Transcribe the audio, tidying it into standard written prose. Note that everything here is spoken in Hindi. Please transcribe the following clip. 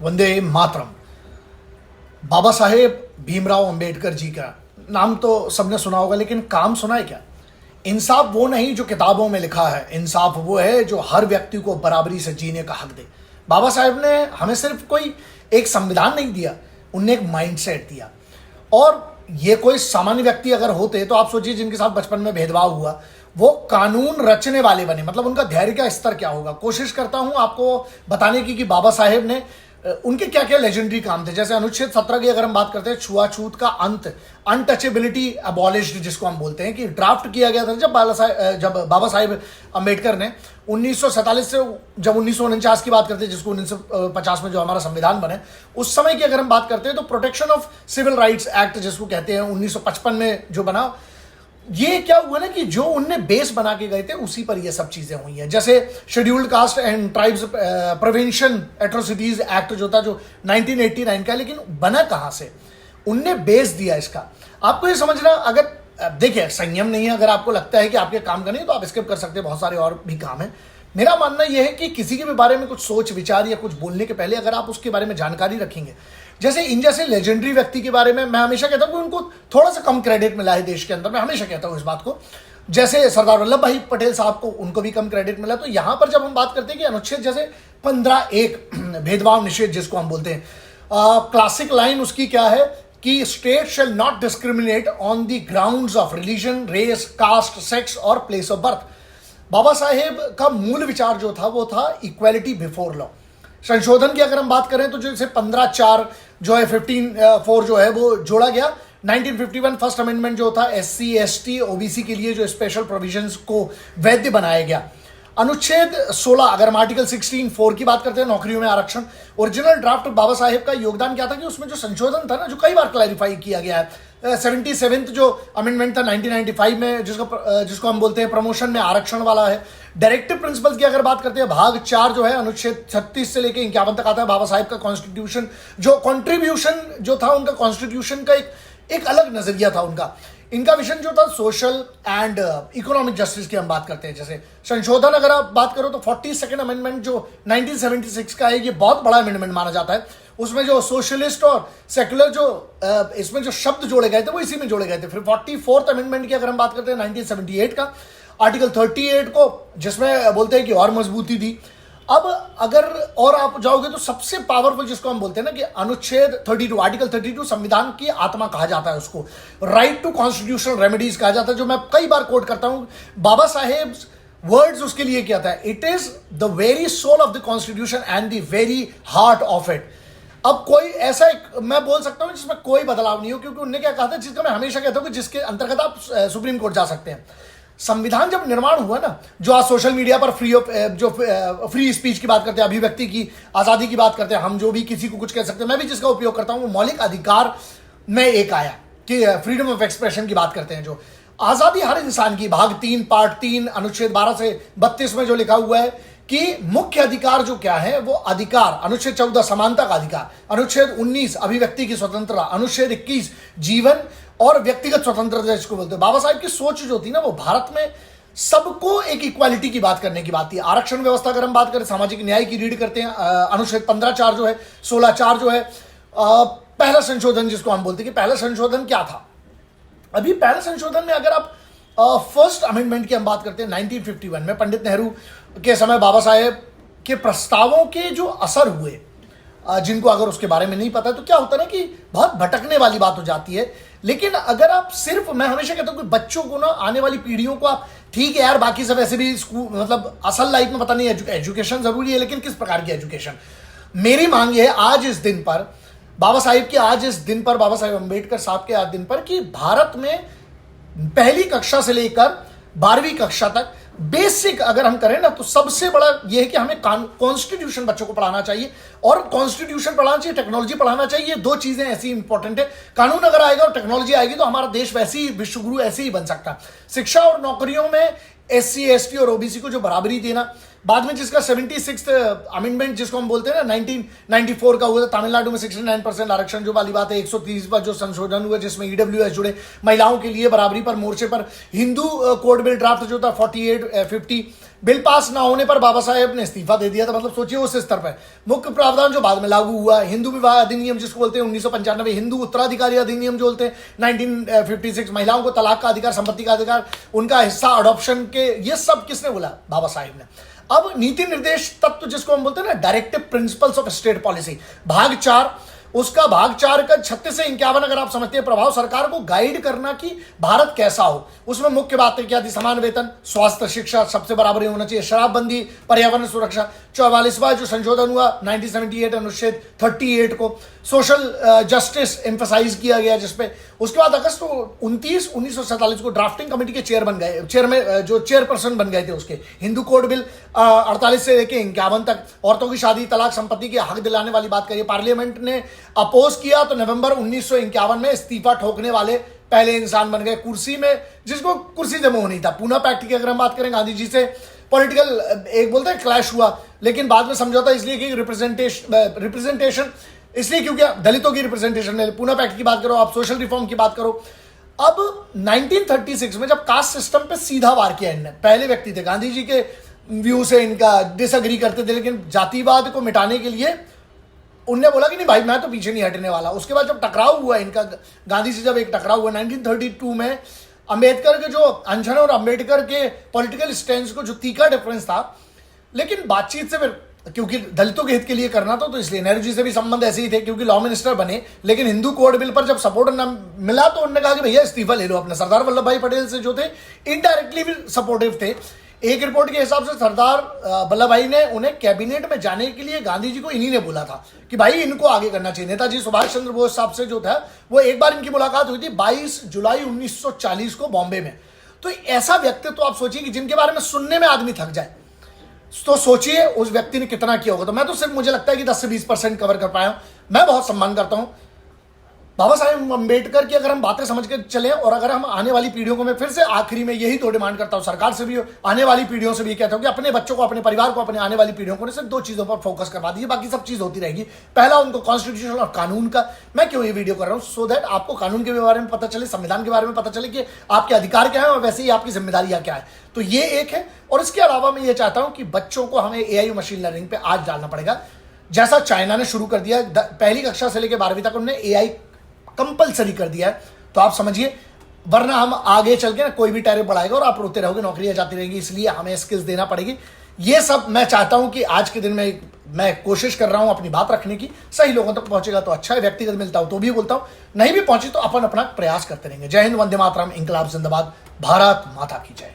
वंदे मातरम। बाबा साहेब भीमराव अंबेडकर जी का नाम तो सबने सुना होगा, लेकिन काम सुना है क्या? इंसाफ वो नहीं जो किताबों में लिखा है, इंसाफ वो है जो हर व्यक्ति को बराबरी से जीने का हक दे। बाबा साहेब ने हमें सिर्फ कोई एक संविधान नहीं दिया, उनने एक माइंडसेट दिया। और ये कोई सामान्य व्यक्ति अगर होते तो आप सोचिए, जिनके साथ बचपन में भेदभाव हुआ, वो कानून रचने वाले बने, मतलब उनका धैर्य का स्तर क्या होगा। कोशिश करता हूं आपको बताने की कि बाबा साहेब ने उनके क्या क्या लेजेंडरी काम थे। जैसे अनुच्छेद 17 की अगर हम बात करते हैं, छुआछूत का अंत, अनटचेबिलिटी अबॉलिश्ड जिसको हम बोलते हैं, कि ड्राफ्ट किया गया था जब बाबा साहेब अंबेडकर ने 1947 से जब 1949 की बात करते हैं, जिसको 1950 में जो हमारा संविधान बने, उस समय की अगर हम बात करते हैं तो protection of civil rights act जिसको कहते हैं 1955 में जो बना, ये क्या हुआ ना कि जो उनने बेस बना के गए थे उसी पर ये सब चीजें हुई हैं। जैसे scheduled caste and tribes prevention atrocities act जो था, जो 1989 का, लेकिन बना कहां से? उनने बेस दिया इसका। आपको ये समझना, अगर देखिए संयम नहीं है, अगर आपको लगता है कि आपके काम का नहीं तो आप स्किप कर सकते हैं, बहुत सारे और भी काम है। मेरा मानना यह है कि किसी के भी बारे में कुछ सोच विचार या कुछ बोलने के पहले अगर आप उसके बारे में जानकारी रखेंगे, जैसे इन जैसे लेजेंडरी व्यक्ति के बारे में मैं हमेशा कहता हूं कि उनको थोड़ा सा कम क्रेडिट मिला है देश के अंदर, मैं हमेशा कहता हूं इस बात को। जैसे सरदार वल्लभ भाई पटेल साहब को, उनको भी कम क्रेडिट मिला। तो यहां पर जब हम बात करते हैं कि अनुच्छेद जैसे 15(1) भेदभाव निषेध जिसको हम बोलते हैं, क्लासिक लाइन उसकी क्या है कि state shall not discriminate on the grounds of religion, race, caste, sex और place of birth. Baba Saheb का मूल विचार जो था वो था इक्वालिटी बिफोर लॉ। संशोधन की अगर हम बात करें तो जैसे 15(4) जो है 15(4) जो है वो जोड़ा गया। 1951 फर्स्ट अमेंडमेंट जो था SC, ST, OBC के लिए जो स्पेशल प्रोविजंस को वैध बनाया गया। अनुच्छेद 16 अगर हम आर्टिकल 16(4) की बात करते हैं, नौकरियों में आरक्षण, ओरिजिनल ड्राफ्ट बाबा साहेब का योगदान क्या था कि उसमें जो संशोधन था ना, जो कई बार क्लैरिफाई किया गया है। 77th जो अमेंडमेंट था 1995 में, जिसको हम बोलते हैं प्रमोशन में आरक्षण वाला है। डायरेक्टिव प्रिंसिपल्स की अगर बात करते हैं, भाग 4 जो है अनुच्छेद 36 से लेकर 51 तक आता है। बाबा साहेब का कॉन्स्टिट्यूशन जो कॉन्ट्रीब्यूशन जो था उनका, कॉन्स्टिट्यूशन का एक अलग नजरिया था उनका। इनका विजन जो था सोशल एंड इकोनॉमिक जस्टिस की हम बात करते हैं। जैसे संशोधन अगर आप बात करो तो 42nd अमेंडमेंट जो 1976 का है, ये बहुत बड़ा अमेंडमेंट माना जाता है। उसमें जो सोशलिस्ट और सेक्युलर जो इसमें जो शब्द जोड़े गए थे वो इसी में जोड़े गए थे। फिर 44th अमेंडमेंट की अगर हम बात करते हैं 1978 का, आर्टिकल 38 को, जिसमें बोलते हैं कि और मजबूती दी। अब अगर और आप जाओगे तो सबसे पावरफुल जिसको हम बोलते हैं ना कि अनुच्छेद 32, आर्टिकल 32 संविधान की आत्मा कहा जाता है उसको, राइट टू कॉन्स्टिट्यूशनल रेमेडीज कहा जाता है, जो मैं कई बार कोट करता हूं। बाबा साहेब वर्ड्स उसके लिए क्या था, it is the very soul of the constitution and the very heart of it. अब कोई ऐसा मैं बोल सकता हूं जिसमें कोई बदलाव नहीं हो, क्योंकि उन्होंने क्या कहा था, जिसका मैं हमेशा कहता हूं कि जिसके अंतर्गत आप सुप्रीम कोर्ट जा सकते हैं। संविधान जब निर्माण हुआ ना, जो आज सोशल मीडिया पर फ्री स्पीच की बात करते हैं, अभिव्यक्ति की आजादी की बात करते हैं, हम जो भी किसी को कुछ कह सकते हैं, मैं भी जिसका उपयोग करता हूं वो मौलिक अधिकार में एक आया कि फ्रीडम ऑफ एक्सप्रेशन की बात करते हैं। जो आजादी हर इंसान की, भाग 3 पार्ट 3 अनुच्छेद 12 से 32 में जो लिखा हुआ है कि मुख्य अधिकार जो क्या है वो अधिकार, अनुच्छेद 14 समानता का अधिकार, अनुच्छेद 19 अभिव्यक्ति की स्वतंत्रता, अनुच्छेद 21 जीवन और व्यक्तिगत स्वतंत्रता जिसको बोलते हैं। बाबा साहब की सोच जो थी ना, वो भारत में सबको एक इक्वालिटी की बात करने की बात थी। आरक्षण व्यवस्था अगर हम बात करें, सामाजिक न्याय की रीड करते हैं, अनुच्छेद 15(4) जो है, 16(4) जो है, पहला संशोधन जिसको हम बोलते हैं कि पहला संशोधन क्या था। अभी पहले संशोधन में अगर आप फर्स्ट अमेंडमेंट की हम बात करते हैं 1951 में, पंडित नेहरू के समय बाबा साहेब के प्रस्तावों के जो असर हुए, जिनको अगर उसके बारे में नहीं पता तो क्या होता है ना कि बहुत भटकने वाली बात हो जाती है। लेकिन अगर आप सिर्फ, मैं हमेशा कहता हूं कि बच्चों को ना, आने वाली पीढ़ियों को आप, ठीक है यार बाकी सब ऐसे भी स्कूल, मतलब असल लाइफ में पता नहीं, एजुकेशन जरूरी है, लेकिन किस प्रकार की एजुकेशन। मेरी मांग है आज इस दिन पर, बाबा साहेब के आज इस दिन पर, बाबा साहेब अंबेडकर साहब के आज दिन पर, कि भारत में पहली कक्षा से लेकर 12वीं कक्षा तक बेसिक अगर हम करें ना, तो सबसे बड़ा यह है कि हमें कॉन्स्टिट्यूशन बच्चों को पढ़ाना चाहिए, और कॉन्स्टिट्यूशन पढ़ाना चाहिए, टेक्नोलॉजी पढ़ाना चाहिए। ये दो चीजें ऐसी इंपॉर्टेंट है। कानून अगर आएगा और टेक्नोलॉजी आएगी तो हमारा देश वैसे ही विश्वगुरु ऐसे ही बन सकता है। शिक्षा और नौकरियों में SC, ST और OBC को जो बराबरी देना, बाद में जिसका 76th अमेंडमेंट जिसको हम बोलते हैं ना 1994 का हुआ था, तमिलनाडु में 69% आरक्षण जो वाली बात है, 130 पर जो संशोधन हुआ जिसमें EWS जुड़े, महिलाओं के लिए बराबरी पर मोर्चे पर, हिंदू कोड बिल ड्राफ्ट जो था 48, 50, बिल पास ना होने पर बाबा साहेब ने इस्तीफा दे दिया था। मतलब सोचिए उस स्तर पर। मुख्य प्रावधान जो बाद में लागू हुआ, हिंदू विवाह अधिनियम जिसको बोलते हैं 1995, हिंदू उत्तराधिकारी अधिनियम जो बोलते हैं 1956, महिलाओं को तलाक का अधिकार, संपत्ति का अधिकार, उनका हिस्सा अडॉप्शन के, ये सब किसने बोला? बाबा साहेब ने। अब नीति निर्देश तत्व जिसको हम बोलते हैं ना, directive principles of state policy, भाग 4, उसका भाग 4 का 36 से 51 अगर आप समझते हैं प्रभाव, सरकार को गाइड करना कि भारत कैसा हो। उसमें मुख्य बातें क्या थी? समान वेतन, स्वास्थ्य, शिक्षा सबसे बराबरी होना चाहिए, शराबबंदी, पर्यावरण सुरक्षा, 44वां जो संशोधन हुआ 1978 अनुच्छेद 38 को, सोशल जस्टिस एम्फसाइज किया गया जिसपे। उसके बाद अगस्त 29, 1947 को ड्राफ्टिंग कमेटी के चेयरपर्सन बन गए थे उसके। हिंदू कोड बिल 48 से लेकर 51 तक, औरतों की शादी, तलाक, संपत्ति के हक दिलाने वाली बात करिए। पार्लियामेंट ने अपोज किया तो नवंबर 1951 में इस्तीफा ठोकने वाले पहले इंसान बन गए कुर्सी में, जिसको कुर्सी जमा होनी था। पूना पैक्ट की अगर हम बात करें, गांधी जी से पॉलिटिकल एक बोलते हैं क्लैश हुआ, लेकिन बाद में समझौता इसलिए कि रिप्रेजेंटेशन इसलिए क्योंकि दलितों की रिप्रेजेंटेशन है। पूना पैक्ट की बात करो, आप सोशल रिफॉर्म की बात करो। अब 1936 में जब कास्ट सिस्टम पे सीधा वार किया इनने, पहले व्यक्ति थे, गांधी जी के व्यू से इनका डिसएग्री करते थे, लेकिन जातिवाद को मिटाने के लिए उनने बोला कि नहीं भाई मैं तो पीछे नहीं हटने वाला। उसके बाद जब टकराव हुआ इनका, गांधी से जब एक टकराव हुआ 1932 में, अंबेडकर के जो अनशन और अंबेडकर के पॉलिटिकल स्टैंड को जो तीखा डिफरेंस था, लेकिन बातचीत से फिर, क्योंकि दलितों के हित के लिए करना था, तो इसलिए नेहरू जी से भी संबंध ऐसे ही थे क्योंकि लॉ मिनिस्टर बने। लेकिन हिंदू कोड बिल पर जब सपोर्ट न मिला तो उन्होंने कहा कि भैया इस्तीफा ले लो अपना। सरदार वल्लभ भाई पटेल से जो थे इनडायरेक्टली भी सपोर्टिव थे। एक रिपोर्ट के हिसाब से सरदार वल्लभ भाई ने उन्हें कैबिनेट में जाने के लिए गांधी जी को इन्हीं ने बोला था कि भाई इनको आगे करना चाहिए। नेताजी सुभाष चंद्र बोस साहब से जो था, वो एक बार इनकी मुलाकात हुई थी 22 जुलाई 1940 को बॉम्बे में। तो ऐसा व्यक्तित्व तो आप सोचिए कि जिनके बारे में सुनने में आदमी थक जाए, तो सोचिए उस व्यक्ति ने कितना किया होगा। तो मैं तो सिर्फ, मुझे लगता है कि 10 से 20% कवर कर पाया हूं। मैं बहुत सम्मान करता हूं बाबा साहेब अम्बेडकर की। अगर हम बातें समझ के चलें और अगर हम आने वाली पीढ़ियों को, मैं फिर से आखिरी में यही तो डिमांड करता हूं सरकार से भी, आने वाली पीढ़ियों से भी कहता हूं कि अपने बच्चों को, अपने परिवार को, अपने आने वाली पीढ़ियों को सिर्फ 2 चीजों पर फोकस करवा दीजिए, बाकी सब चीज होती रहेगी। पहला उनको कॉन्स्टिट्यूशन और कानून का। मैं क्यों ये वीडियो कर रहा हूं? सो दैट आपको कानून के बारे में पता चले, संविधान के बारे में पता चले कि आपके अधिकार क्या है और वैसे ही आपकी जिम्मेदारियां क्या है। तो ये एक है। और इसके अलावा मैं ये चाहता हूं कि बच्चों को हमें एआई मशीन लर्निंग पे आज डालना पड़ेगा, जैसा चाइना ने शुरू कर दिया। पहली कक्षा से लेकर 12वीं तक उन्होंने एआई कंपलसरी कर दिया है। तो आप समझिए, वरना हम आगे चल के ना कोई भी टैरिफ बढ़ाएगा और आप रोते रहोगे, नौकरियां जाती रहेंगी। इसलिए हमें स्किल्स देना पड़ेगी। ये सब मैं चाहता हूं कि आज के दिन में मैं कोशिश कर रहा हूं अपनी बात रखने की। सही लोगों तक पहुंचेगा तो अच्छा है, व्यक्तिगत मिलता हूं तो भी बोलता हूं, नहीं भी पहुंची तो अपन अपना प्रयास करते रहेंगे। जय हिंद, वंदे मातरम, इंकलाब जिंदाबाद, भारत माता की जय।